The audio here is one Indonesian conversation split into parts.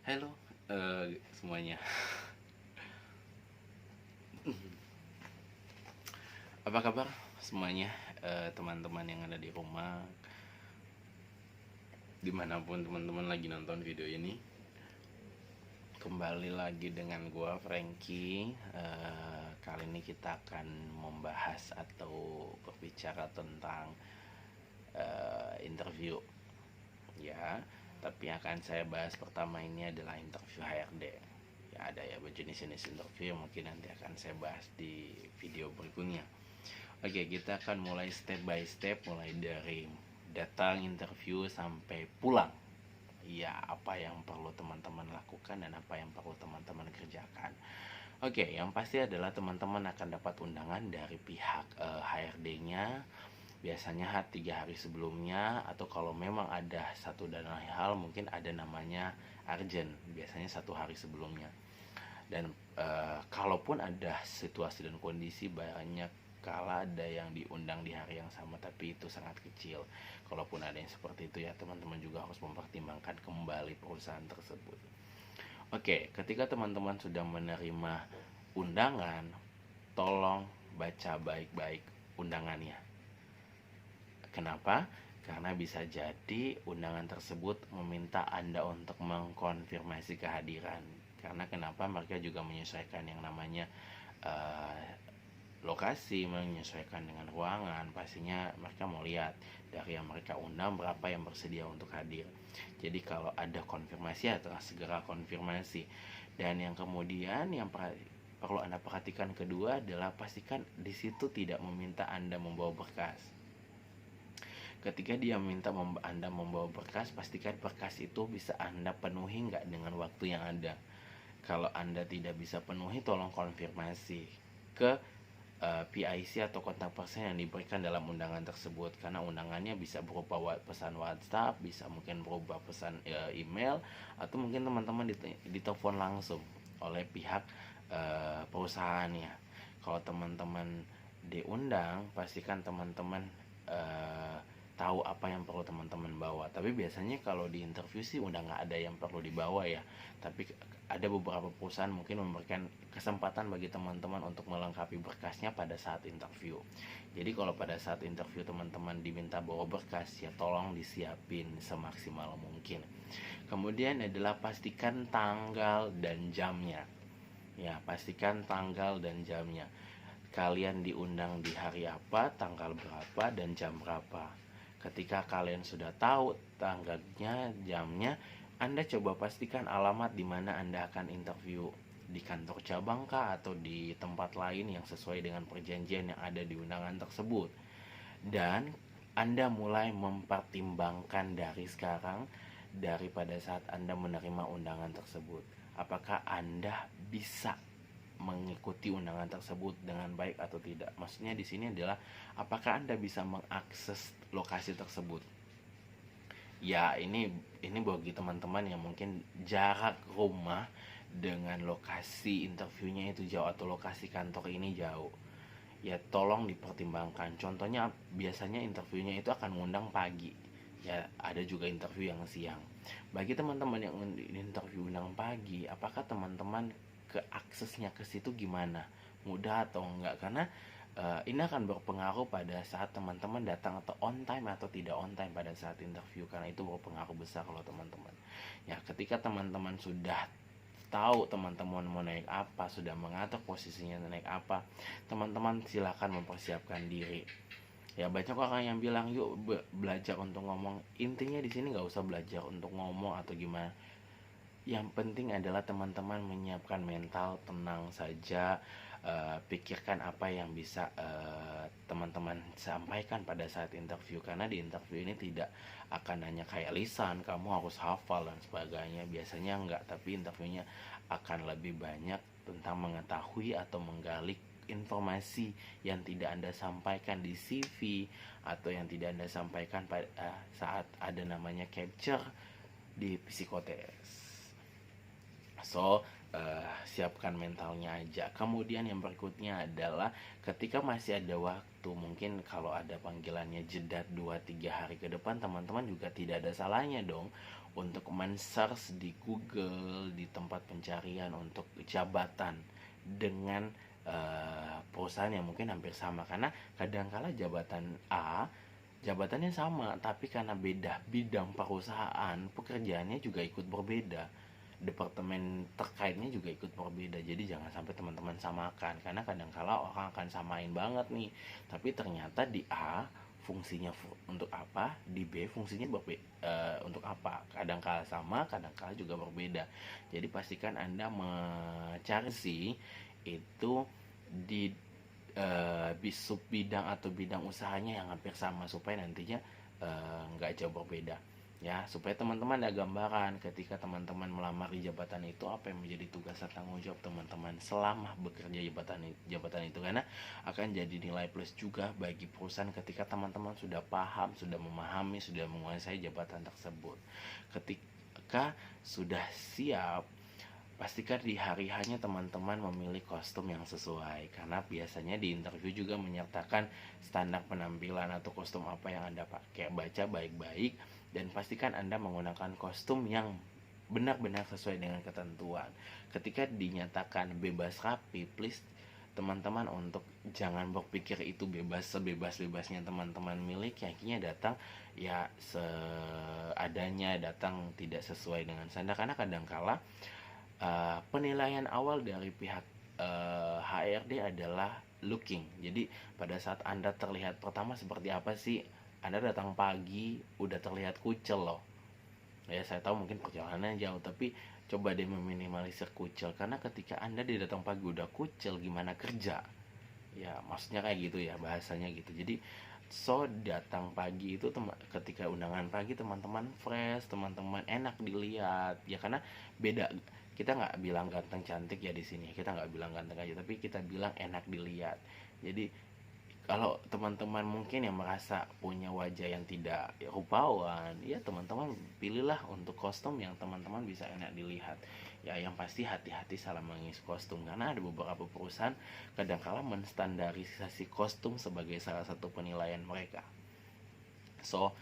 Halo semuanya. Apa kabar semuanya, teman-teman yang ada di rumah, dimanapun teman-teman lagi nonton video ini. Kembali lagi dengan gua Frankie. Kali ini kita akan membahas atau berbicara tentang interview, ya. Tapi yang akan saya bahas pertama ini adalah interview HRD. Ya, ada ya berjenis-jenis interview yang mungkin nanti akan saya bahas di video berikutnya. Oke, kita akan mulai step by step, mulai dari datang interview sampai pulang. Ya, apa yang perlu teman-teman lakukan dan apa yang perlu teman-teman kerjakan. Oke, yang pasti adalah teman-teman akan dapat undangan dari pihak HRD-nya. Biasanya 3 hari sebelumnya, atau kalau memang ada satu dan lain hal, mungkin ada namanya urgent, biasanya 1 hari sebelumnya. Dan kalaupun ada situasi dan kondisi, banyak kala ada yang diundang di hari yang sama, tapi itu sangat kecil. Kalaupun ada yang seperti itu, ya teman-teman juga harus mempertimbangkan kembali perusahaan tersebut. Oke, ketika teman-teman sudah menerima undangan, tolong baca baik-baik undangannya. Kenapa? Karena bisa jadi undangan tersebut meminta Anda untuk mengkonfirmasi kehadiran. Karena kenapa? Mereka juga menyesuaikan yang namanya lokasi, menyesuaikan dengan ruangan. Pastinya mereka mau lihat dari yang mereka undang berapa yang bersedia untuk hadir. Jadi kalau ada konfirmasi, ya segera konfirmasi. Dan yang kemudian yang perlu Anda perhatikan kedua adalah pastikan di situ tidak meminta Anda membawa berkas. Ketika dia minta Anda membawa berkas, pastikan berkas itu bisa Anda penuhi nggak dengan waktu yang ada. Kalau Anda tidak bisa penuhi, tolong konfirmasi ke PIC atau kontak person yang diberikan dalam undangan tersebut, karena undangannya bisa berupa pesan WhatsApp, bisa mungkin berupa pesan email, atau mungkin teman-teman ditelepon langsung oleh pihak perusahaannya. Kalau teman-teman diundang, pastikan teman-teman tahu apa yang perlu teman-teman bawa. Tapi biasanya kalau di interview sih udah nggak ada yang perlu dibawa ya. Tapi ada beberapa perusahaan mungkin memberikan kesempatan bagi teman-teman untuk melengkapi berkasnya pada saat interview. Jadi kalau pada saat interview teman-teman diminta bawa berkas, ya tolong disiapin semaksimal mungkin. Kemudian adalah pastikan tanggal dan jamnya. Ya, pastikan tanggal dan jamnya. Kalian diundang di hari apa, tanggal berapa, dan jam berapa. Ketika kalian sudah tahu tanggalnya, jamnya, Anda coba pastikan alamat di mana Anda akan interview, di kantor cabang kah atau di tempat lain yang sesuai dengan perjanjian yang ada di undangan tersebut. Dan Anda mulai mempertimbangkan dari sekarang, daripada saat Anda menerima undangan tersebut. Apakah Anda bisa mengikuti undangan tersebut dengan baik atau tidak? Maksudnya di sini adalah apakah Anda bisa mengakses lokasi tersebut. Ya, ini bagi teman-teman yang mungkin jarak rumah dengan lokasi interviewnya itu jauh, atau lokasi kantor ini jauh. Ya tolong dipertimbangkan. Contohnya biasanya interviewnya itu akan mengundang pagi. Ya ada juga interview yang siang. Bagi teman-teman yang interview undang pagi, apakah teman-teman ke aksesnya ke situ gimana? Mudah atau enggak? Karena ini akan berpengaruh pada saat teman-teman datang atau on time atau tidak on time pada saat interview, karena itu berpengaruh besar kalau teman-teman. Ya ketika teman-teman sudah tahu teman-teman mau naik apa, sudah mengatur posisinya naik apa, teman-teman silakan mempersiapkan diri. Ya banyak orang yang bilang yuk belajar untuk ngomong. Intinya di sini nggak usah belajar untuk ngomong atau gimana. Yang penting adalah teman-teman menyiapkan mental tenang saja, pikirkan apa yang bisa teman-teman sampaikan pada saat interview, karena di interview ini tidak akan hanya kayak lisan, kamu harus hafal dan sebagainya. Biasanya enggak, tapi interviewnya akan lebih banyak tentang mengetahui atau menggali informasi yang tidak Anda sampaikan di CV, atau yang tidak Anda sampaikan pada saat ada namanya capture di psikotes. So siapkan mentalnya aja. Kemudian yang berikutnya adalah ketika masih ada waktu, mungkin kalau ada panggilannya jeda 2-3 hari ke depan, teman-teman juga tidak ada salahnya dong untuk men-search di Google, di tempat pencarian untuk jabatan dengan perusahaan yang mungkin hampir sama. Karena kadangkala jabatan A jabatannya sama, tapi karena beda bidang perusahaan, pekerjaannya juga ikut berbeda, departemen terkaitnya juga ikut berbeda. Jadi jangan sampai teman-teman samakan, karena kadangkala orang akan samain banget nih, tapi ternyata di A fungsinya untuk apa, di B fungsinya untuk apa. Kadangkala sama, kadangkala juga berbeda. Jadi pastikan Anda mencari sih itu di sub bidang atau bidang usahanya yang hampir sama, supaya nantinya nggak jauh berbeda ya, supaya teman-teman ada gambaran ketika teman-teman melamar di jabatan itu, apa yang menjadi tugas dan tanggung jawab teman-teman selama bekerja jabatan itu, karena akan jadi nilai plus juga bagi perusahaan ketika teman-teman sudah paham, sudah memahami, sudah menguasai jabatan tersebut. Ketika sudah siap, pastikan di hari hanya teman-teman memilih kostum yang sesuai, karena biasanya di interview juga menyertakan standar penampilan atau kostum apa yang Anda pakai. Baca baik-baik dan pastikan Anda menggunakan kostum yang benar-benar sesuai dengan ketentuan. Ketika dinyatakan bebas rapi, please teman-teman untuk jangan berpikir itu bebas, sebebas-bebasnya teman-teman milik, akhirnya datang ya seadanya, datang tidak sesuai dengan standar. Karena kadangkala penilaian awal dari pihak HRD adalah looking. Jadi pada saat Anda terlihat pertama seperti apa sih? Anda datang pagi udah terlihat kucel loh. Ya saya tahu mungkin perjalanan jauh, tapi coba deh meminimalisir kucel, karena ketika Anda datang pagi udah kucel, gimana kerja? Ya maksudnya kayak gitu ya, bahasanya gitu. Jadi datang pagi itu ketika undangan pagi teman-teman fresh, teman-teman enak dilihat ya, karena beda. Kita nggak bilang ganteng cantik ya di sini, kita nggak bilang ganteng aja, tapi kita bilang enak dilihat. Jadi kalau teman-teman mungkin yang merasa punya wajah yang tidak rupawan, ya teman-teman pilihlah untuk kostum yang teman-teman bisa enak dilihat. Ya yang pasti hati-hati salah mengisi kostum, karena ada beberapa perusahaan kadangkala menstandarisasi kostum sebagai salah satu penilaian mereka. So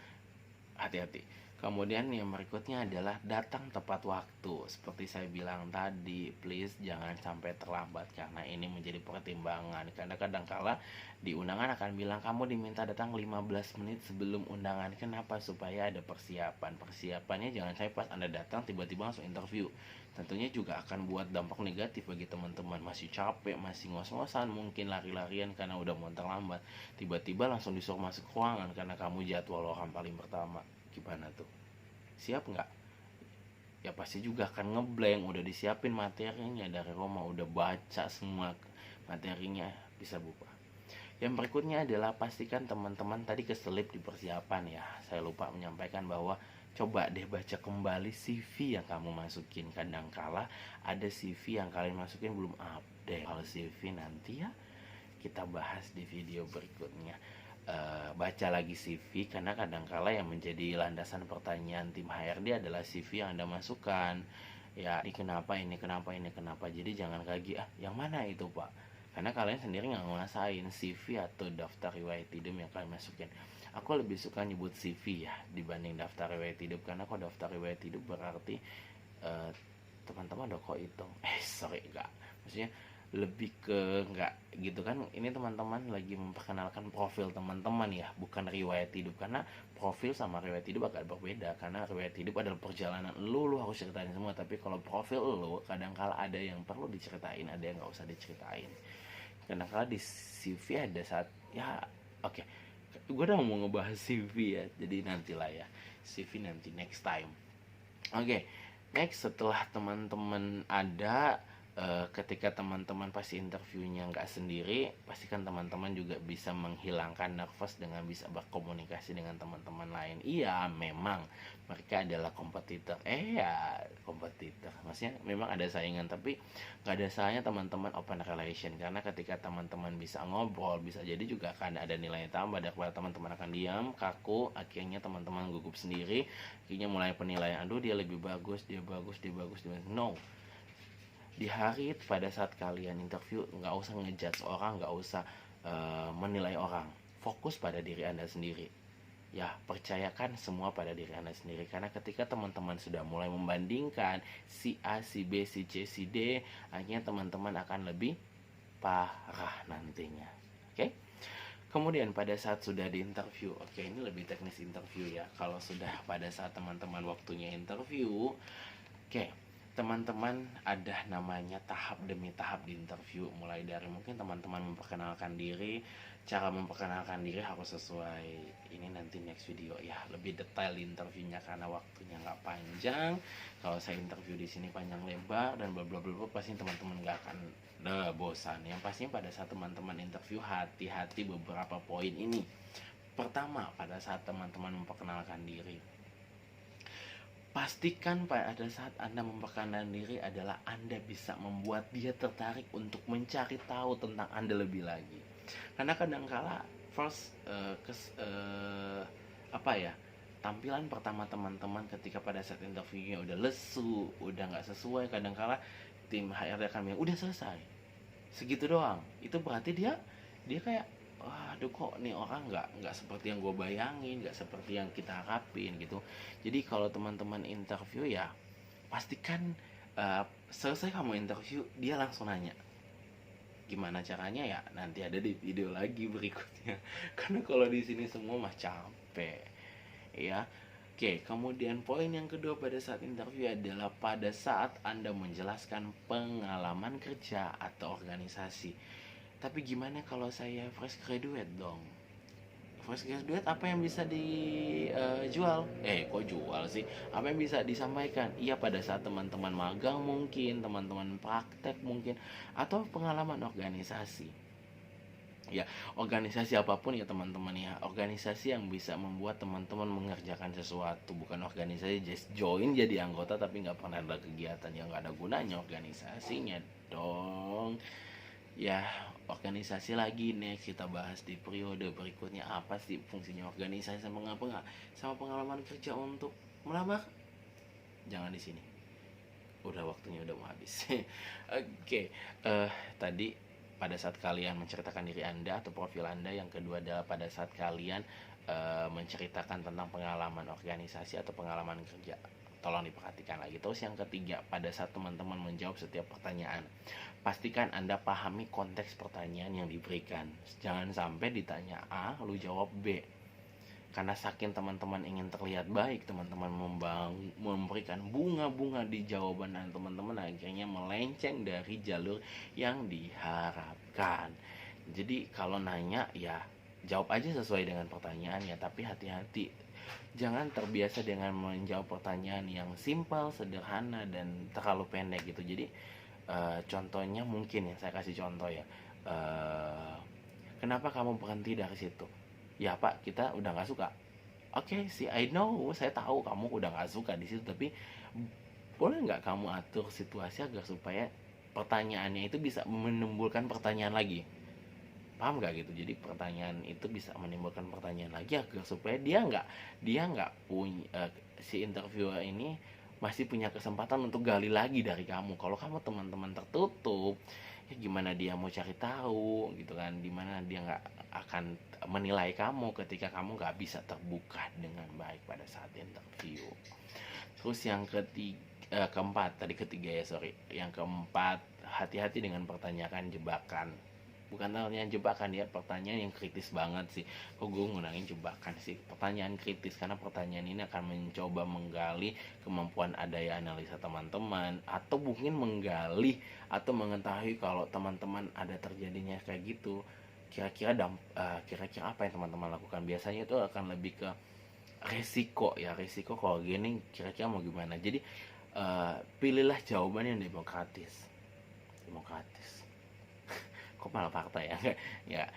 hati-hati. Kemudian yang berikutnya adalah datang tepat waktu. Seperti saya bilang tadi, please jangan sampai terlambat, karena ini menjadi pertimbangan. Karena kadangkala di undangan akan bilang kamu diminta datang 15 menit sebelum undangan. Kenapa? Supaya ada persiapan. Persiapannya jangan sampai pas Anda datang tiba-tiba langsung interview. Tentunya juga akan buat dampak negatif bagi teman-teman. Masih capek, masih ngos-ngosan, mungkin lari-larian karena udah mau terlambat. Tiba-tiba langsung disuruh masuk ruangan karena kamu jadwal orang paling pertama. Gimana tuh? Siap nggak? Ya pasti juga akan ngeblank. Udah disiapin materinya dari Roma, udah baca semua materinya, bisa buka. Yang berikutnya adalah pastikan teman-teman tadi keselip di persiapan ya. Saya lupa menyampaikan bahwa coba deh baca kembali CV yang kamu masukin. Kadangkala ada CV yang kalian masukin belum update. Kalau CV nanti ya kita bahas di video berikutnya. Baca lagi CV, karena kadangkala yang menjadi landasan pertanyaan tim HRD adalah CV yang Anda masukkan. Ya ini kenapa, ini kenapa, ini kenapa. Jadi jangan lagi yang mana itu Pak, karena kalian sendiri nggak ngerasain CV atau daftar riwayat hidup yang kalian masukin. Aku lebih suka nyebut CV ya dibanding daftar riwayat hidup, karena kok daftar riwayat hidup berarti teman-teman udah kok hitung sorry enggak, maksudnya lebih ke enggak gitu kan. Ini teman-teman lagi memperkenalkan profil teman-teman ya, bukan riwayat hidup, karena profil sama riwayat hidup agak berbeda. Karena riwayat hidup adalah perjalanan lu harus ceritain semua, tapi kalau profil lu kadang-kala ada yang perlu diceritain, ada yang nggak usah diceritain. Kadang-kala di CV ada saat ya oke, gue udah mau ngebahas CV ya, jadi nantilah ya, CV nanti next time. Oke, next setelah teman-teman ada ketika teman-teman pasti interviewnya nggak sendiri, pastikan teman-teman juga bisa menghilangkan nervous dengan bisa berkomunikasi dengan teman-teman lain. Iya, memang mereka adalah kompetitor. Ya kompetitor, maksudnya memang ada saingan, tapi nggak ada salahnya teman-teman open relation, karena ketika teman-teman bisa ngobrol, bisa jadi juga akan ada nilai tambah daripada teman-teman akan diam kaku, akhirnya teman-teman gugup sendiri, akhirnya mulai penilaian, aduh dia lebih bagus, dia bagus, dia bagus, dia bagus. No, di hari pada saat kalian interview, nggak usah ngejudge orang, nggak usah menilai orang, fokus pada diri Anda sendiri. Ya, percayakan semua pada diri Anda sendiri, karena ketika teman-teman sudah mulai membandingkan si A, si B, si C, si D, akhirnya teman-teman akan lebih parah nantinya. Oke? Kemudian pada saat sudah di interview, oke, ini lebih teknis interview ya. Kalau sudah pada saat teman-teman waktunya interview, oke, teman-teman ada namanya tahap demi tahap di interview. Mulai dari mungkin teman-teman memperkenalkan diri. Cara memperkenalkan diri harus sesuai, ini nanti next video ya, lebih detail di interviewnya karena waktunya nggak panjang. Kalau saya interview di sini panjang lebar dan bla bla bla, pasti teman-teman nggak akan bosan. Yang pastinya pada saat teman-teman interview, hati-hati beberapa poin ini. Pertama, pada saat teman-teman memperkenalkan diri, pastikan pada saat Anda memperkenalkan diri adalah Anda bisa membuat dia tertarik untuk mencari tahu tentang Anda lebih lagi. Karena kadangkala tampilan pertama teman-teman ketika pada saat interviewnya udah lesu, udah nggak sesuai, kadangkala tim HRD akan bilang udah selesai, segitu doang. Itu berarti dia kayak, aduh kok nih orang nggak seperti yang gue bayangin, nggak seperti yang kita harapin gitu. Jadi kalau teman-teman interview ya pastikan selesai kamu interview dia langsung nanya gimana caranya, ya nanti ada di video lagi berikutnya. Karena kalau di sini semua mah capek ya. Oke, kemudian poin yang kedua pada saat interview adalah pada saat Anda menjelaskan pengalaman kerja atau organisasi. Tapi gimana kalau saya fresh graduate dong? Fresh graduate apa yang bisa dijual? Kok jual sih? Apa yang bisa disampaikan? Iya, pada saat teman-teman magang mungkin, teman-teman praktek mungkin, atau pengalaman organisasi. Ya, organisasi apapun ya teman-teman ya. Organisasi yang bisa membuat teman-teman mengerjakan sesuatu, bukan organisasi just join jadi anggota tapi nggak pernah ada kegiatan yang nggak ada gunanya organisasinya dong. Ya, organisasi lagi next kita bahas di periode berikutnya, apa sih fungsinya organisasi sama pengalaman kerja untuk melamar. Jangan di sini, udah waktunya udah mau habis. Oke, tadi pada saat kalian menceritakan diri Anda atau profil Anda. Yang kedua adalah pada saat kalian menceritakan tentang pengalaman organisasi atau pengalaman kerja. Tolong diperhatikan lagi. Terus yang ketiga, pada saat teman-teman menjawab setiap pertanyaan, pastikan Anda pahami konteks pertanyaan yang diberikan. Jangan sampai ditanya A, lu jawab B. Karena saking teman-teman ingin terlihat baik, teman-teman memberikan bunga-bunga di jawaban, dan teman-teman akhirnya melenceng dari jalur yang diharapkan. Jadi kalau nanya ya jawab aja sesuai dengan pertanyaannya, tapi hati-hati. Jangan terbiasa dengan menjawab pertanyaan yang simpel, sederhana, dan terlalu pendek gitu. Jadi contohnya mungkin ya, saya kasih contoh ya. Kenapa kamu berhenti dari situ? Ya Pak, kita udah nggak suka. Oke, sih I know, saya tahu kamu udah nggak suka di situ, tapi boleh nggak kamu atur situasi agar supaya pertanyaannya itu bisa menimbulkan pertanyaan lagi? Paham nggak gitu? Jadi pertanyaan itu bisa menimbulkan pertanyaan lagi agar supaya dia nggak punya si interviewer ini masih punya kesempatan untuk gali lagi dari kamu. Kalau kamu teman-teman tertutup, ya gimana dia mau cari tahu gitu kan? Dimana dia nggak akan menilai kamu ketika kamu nggak bisa terbuka dengan baik pada saat interview. Terus yang ketiga ya sorry, yang keempat, hati-hati dengan pertanyaan jebakan. Bukan pertanyaan jebakan ya, pertanyaan yang kritis banget sih. Kok gue ngundangin jebakan sih? Pertanyaan kritis, karena pertanyaan ini akan mencoba menggali kemampuan daya analisa teman-teman, atau mungkin menggali atau mengetahui kalau teman-teman ada terjadinya kayak gitu, kira-kira apa yang teman-teman lakukan. Biasanya itu akan lebih ke resiko ya, resiko kalau gini kira-kira mau gimana. Jadi pilihlah jawaban yang demokratis. Kok malah fakta ya. Ya,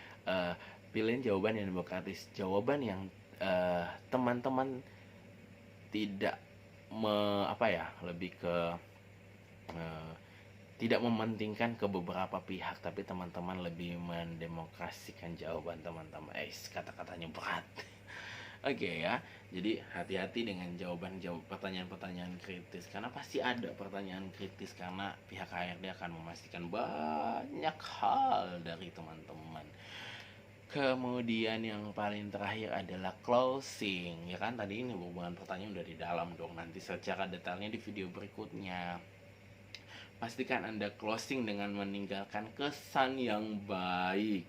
pilihin jawaban yang demokratis, jawaban yang teman-teman tidak lebih ke tidak mementingkan ke beberapa pihak, tapi teman-teman lebih mendemokrasikan jawaban teman-teman. Kata-katanya berat. Oke ya, jadi hati-hati dengan pertanyaan-pertanyaan kritis karena pasti ada pertanyaan kritis karena pihak HRD akan memastikan banyak hal dari teman-teman. Kemudian yang paling terakhir adalah closing. Ya kan tadi ini hubungan pertanyaan udah di dalam dong. Nanti secara detailnya di video berikutnya. Pastikan Anda closing dengan meninggalkan kesan yang baik.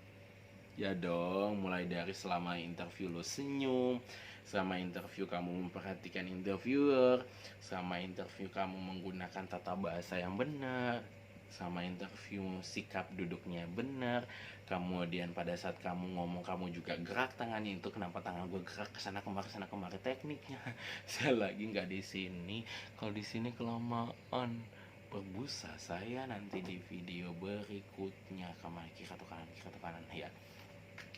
Ya dong, mulai dari selama interview lo senyum, selama interview kamu memperhatikan interviewer, selama interview kamu menggunakan tata bahasa yang benar, sama interview sikap duduknya benar. Kemudian pada saat kamu ngomong kamu juga gerak tangannya, itu kenapa tangan gue gerak kesana kemari tekniknya. Saya lagi nggak di sini, kalau di sini kelamaan berbusa saya nanti di video berikutnya kemana kiri atau kanan ya.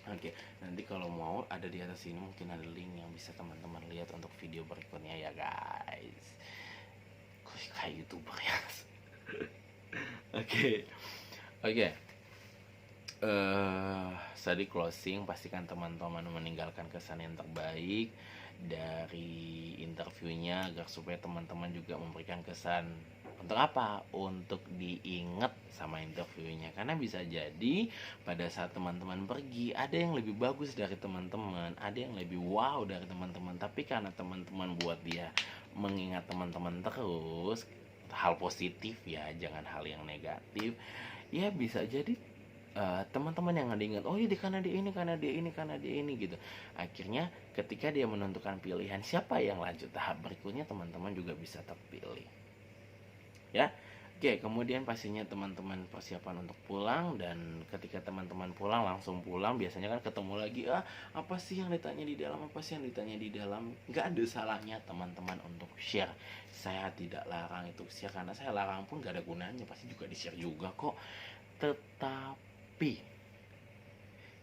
Oke, nanti kalau mau ada di atas sini mungkin ada link yang bisa teman-teman lihat untuk video berikutnya ya guys. Kayak YouTuber ya. Oke. Tadi closing, pastikan teman-teman meninggalkan kesan yang terbaik dari interviewnya agar supaya teman-teman juga memberikan kesan untuk apa? Untuk diingat sama interviewnya. Karena bisa jadi pada saat teman-teman pergi ada yang lebih bagus dari teman-teman, ada yang lebih wow dari teman-teman, tapi karena teman-teman buat dia mengingat teman-teman terus, hal positif ya, jangan hal yang negatif. Ya bisa jadi teman-teman yang nggak oh iya karena dia ini gitu. Akhirnya ketika dia menentukan pilihan siapa yang lanjut tahap berikutnya, teman-teman juga bisa terpilih ya. Oke, kemudian pastinya teman-teman persiapan untuk pulang, dan ketika teman-teman pulang langsung pulang, biasanya kan ketemu lagi, apa sih yang ditanya di dalam, nggak ada salahnya teman-teman untuk share. Saya tidak larang itu share, karena saya larang pun nggak ada gunanya, pasti juga di share juga kok. Tetapi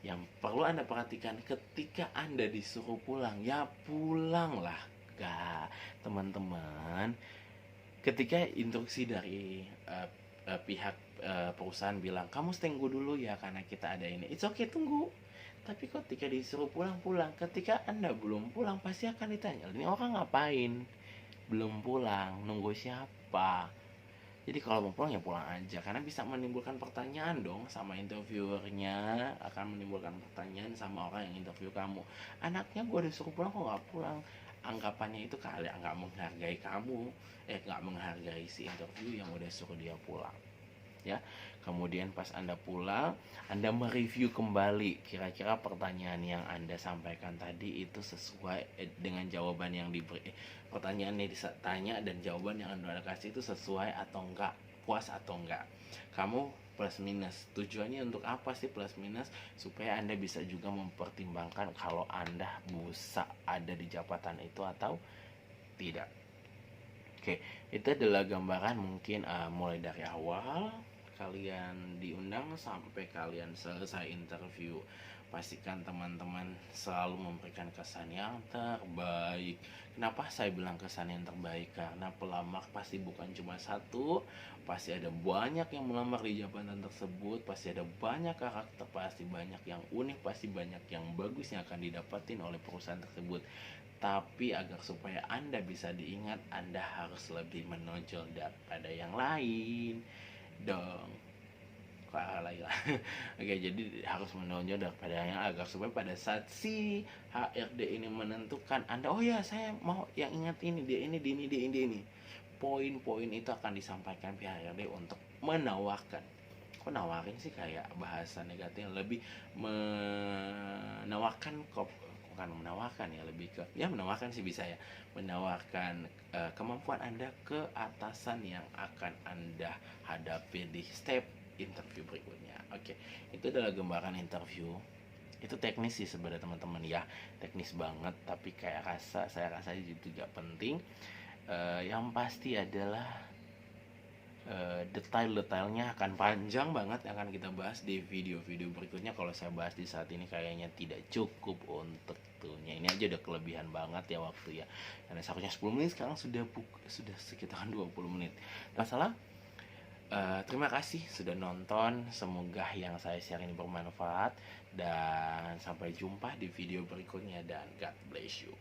yang perlu Anda perhatikan ketika Anda disuruh pulang, ya pulanglah gak teman-teman. Ketika instruksi dari pihak perusahaan bilang kamu tunggu dulu ya karena kita ada ini, it's okay, tunggu. Tapi ketika disuruh pulang, ketika Anda belum pulang pasti akan ditanya, ini orang ngapain belum pulang, nunggu siapa. Jadi kalau mau pulang ya pulang aja, karena bisa menimbulkan pertanyaan dong sama interviewernya, akan menimbulkan pertanyaan sama orang yang interview kamu, anaknya gue disuruh pulang kok nggak pulang. Anggapannya itu kali nggak menghargai kamu, nggak menghargai si interview yang udah suruh dia pulang ya. Kemudian pas Anda pulang, Anda mereview kembali kira-kira pertanyaan yang Anda sampaikan tadi itu sesuai dengan jawaban yang diberi, pertanyaan yang ditanya dan jawaban yang Anda kasih itu sesuai atau enggak, puas atau enggak. Kamu plus minus, tujuannya untuk apa sih plus minus? Supaya Anda bisa juga mempertimbangkan kalau Anda bisa ada di jabatan itu atau tidak. Oke, itu adalah gambaran mungkin mulai dari awal kalian diundang sampai kalian selesai interview. Pastikan teman-teman selalu memberikan kesan yang terbaik. Kenapa saya bilang kesan yang terbaik? Karena pelamar pasti bukan cuma satu, pasti ada banyak yang melamar di jabatan tersebut, pasti ada banyak karakter, pasti banyak yang unik, pasti banyak yang bagus yang akan didapatin oleh perusahaan tersebut. Tapi agar supaya Anda bisa diingat, Anda harus lebih menonjol daripada yang lain dong. Oke, jadi harus menonjol daripada yang, agar supaya pada saat si HRD ini menentukan Anda, oh ya saya mau yang ingat ini, dia ini. Poin-poin itu akan disampaikan pihak HRD untuk menawarkan. Kok nawarin sih kayak bahasa negatif, lebih menawarkan bukan menawarkan ya, lebih ke ya menawarkan sih bisa ya, menawarkan kemampuan Anda ke atasan yang akan Anda hadapi di step interview berikutnya. Oke, itu adalah gambaran interview. Itu teknis sih sebenarnya teman-teman ya, teknis banget, tapi saya rasa itu juga penting. Yang pasti adalah detail-detailnya akan panjang banget, akan kita bahas di video-video berikutnya. Kalau saya bahas di saat ini kayaknya tidak cukup untuk tuhnya. Ini aja udah kelebihan banget ya waktu ya. Karena seharusnya 10 menit, sekarang sudah sekitar 20 menit. Masalah Terima kasih sudah nonton, semoga yang saya share ini bermanfaat, dan sampai jumpa di video berikutnya, dan God bless you.